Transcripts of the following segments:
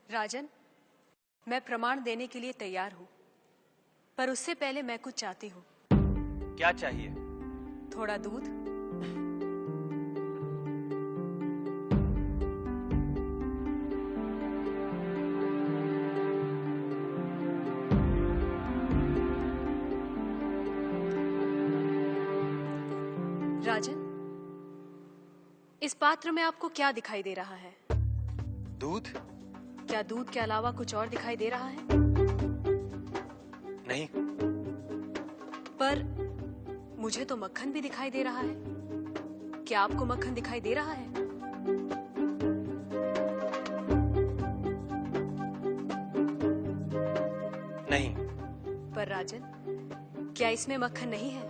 राजन, मैं प्रमाण देने के लिए तैयार हूं, पर उससे पहले मैं कुछ चाहती हूं। क्या चाहिए? थोड़ा दूध। राजन, इस पात्र में आपको क्या दिखाई दे रहा है? दूध? क्या दूध के अलावा कुछ और दिखाई दे रहा है? नहीं। पर मुझे तो मक्खन भी दिखाई दे रहा है। क्या आपको मक्खन दिखाई दे रहा है? नहीं। पर राजन, क्या इसमें मक्खन नहीं है?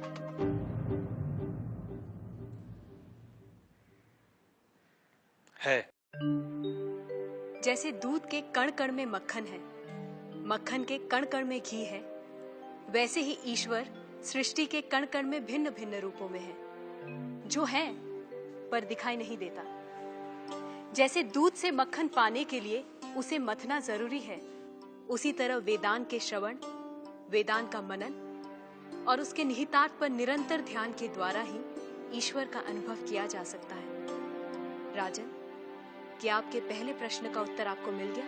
है। जैसे दूध के कण कण में मक्खन है, मक्खन के कण कण में घी है, वैसे ही ईश्वर सृष्टि के कण कण में भिन्न भिन्न रूपों में है, जो है पर दिखाई नहीं देता। जैसे दूध से मक्खन पाने के लिए उसे मथना जरूरी है, उसी तरह वेदांत के श्रवण, वेदांत का मनन और उसके निहितार्थ पर निरंतर ध्यान के द्वारा ही ईश्वर का अनुभव किया जा सकता है। राजन, क्या आपके पहले प्रश्न का उत्तर आपको मिल गया?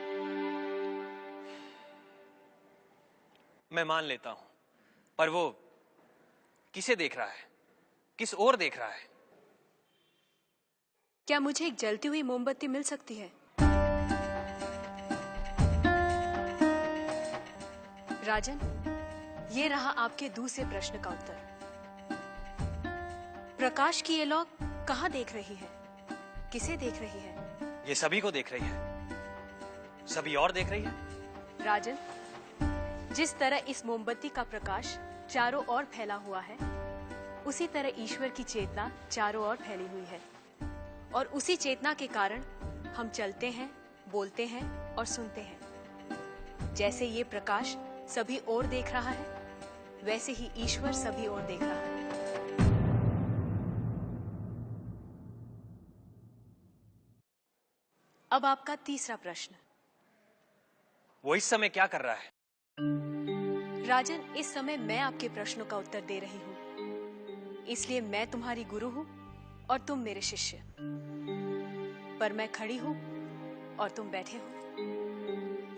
मैं मान लेता हूं, पर वो किसे देख रहा है? किस ओर देख रहा है? क्या मुझे एक जलती हुई मोमबत्ती मिल सकती है? राजन, ये रहा आपके दूसरे प्रश्न का उत्तर। प्रकाश की ये लौ कहां देख रही है? किसे देख रही है? ये सभी को देख रही है। सभी और देख रही है। राजन, जिस तरह इस मोमबत्ती का प्रकाश चारों ओर फैला हुआ है, उसी तरह ईश्वर की चेतना चारों ओर फैली हुई है, और उसी चेतना के कारण हम चलते हैं, बोलते हैं और सुनते हैं। जैसे ये प्रकाश सभी ओर देख रहा है, वैसे ही ईश्वर सभी ओर देख रहा है। अब आपका तीसरा प्रश्न। वो इस समय क्या कर रहा है? राजन, इस समय मैं आपके प्रश्नों का उत्तर दे रही हूं, इसलिए मैं तुम्हारी गुरु हूं और तुम मेरे शिष्य। पर मैं खड़ी हूं और तुम बैठे हो।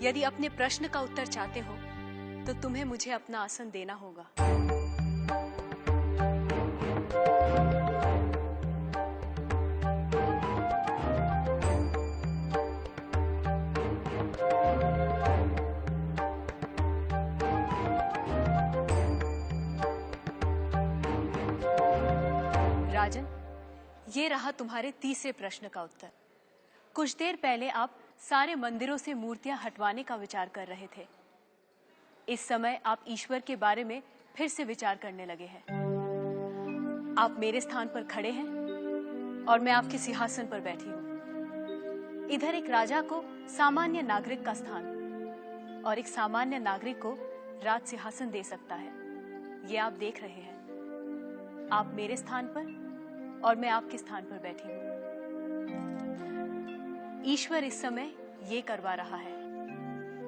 यदि अपने प्रश्न का उत्तर चाहते हो तो तुम्हें मुझे अपना आसन देना होगा। राजन, ये रहा तुम्हारे तीसरे प्रश्न का उत्तर। कुछ देर पहले आप सारे मंदिरों से मूर्तियां हटवाने का विचार कर रहे थे। इस समय आप ईश्वर के बारे में फिर से विचार करने लगे हैं। आप मेरे स्थान पर खड़े हैं और मैं आपके सिंहासन पर बैठी हूं। इधर एक राजा को सामान्य नागरिक का स्थान और एक सामान्य नागरिक को राज सिंहासन दे सकता है, ये आप देख रहे हैं। आप मेरे स्थान पर और मैं आपके स्थान पर बैठी हूं। ईश्वर इस समय ये करवा रहा है,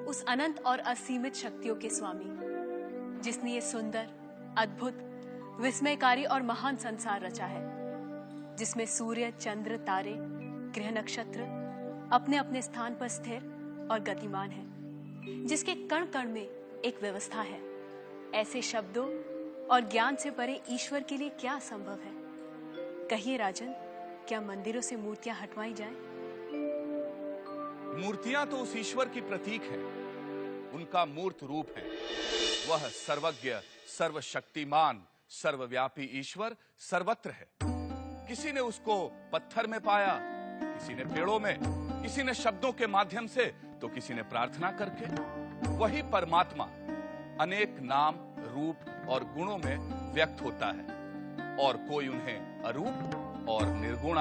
उस अनंत और असीमित शक्तियों के स्वामी, जिसने ये सुंदर, अद्भुत, विस्मयकारी और महान संसार रचा है, जिसमें सूर्य, चंद्र, तारे, ग्रह, नक्षत्र अपने अपने स्थान पर स्थिर और गतिमान हैं, जिसके कण कण में एक व्यवस्था है। ऐसे शब्दों और ज्ञान से परे ईश्वर के लिए क्या संभव है? कहिए राजन, क्या मंदिरों से मूर्तियां हटवाई जाएं? मूर्तियां तो उस ईश्वर की प्रतीक है, उनका मूर्त रूप है। वह सर्वज्ञ, सर्वशक्तिमान, सर्वव्यापी ईश्वर सर्वत्र है। किसी ने उसको पत्थर में पाया, किसी ने पेड़ों में, किसी ने शब्दों के माध्यम से, तो किसी ने प्रार्थना करके। वही परमात्मा अनेक नाम, रूप और गुणों में व्यक्त होता है, और कोई उन्हें अरूप और निर्गुण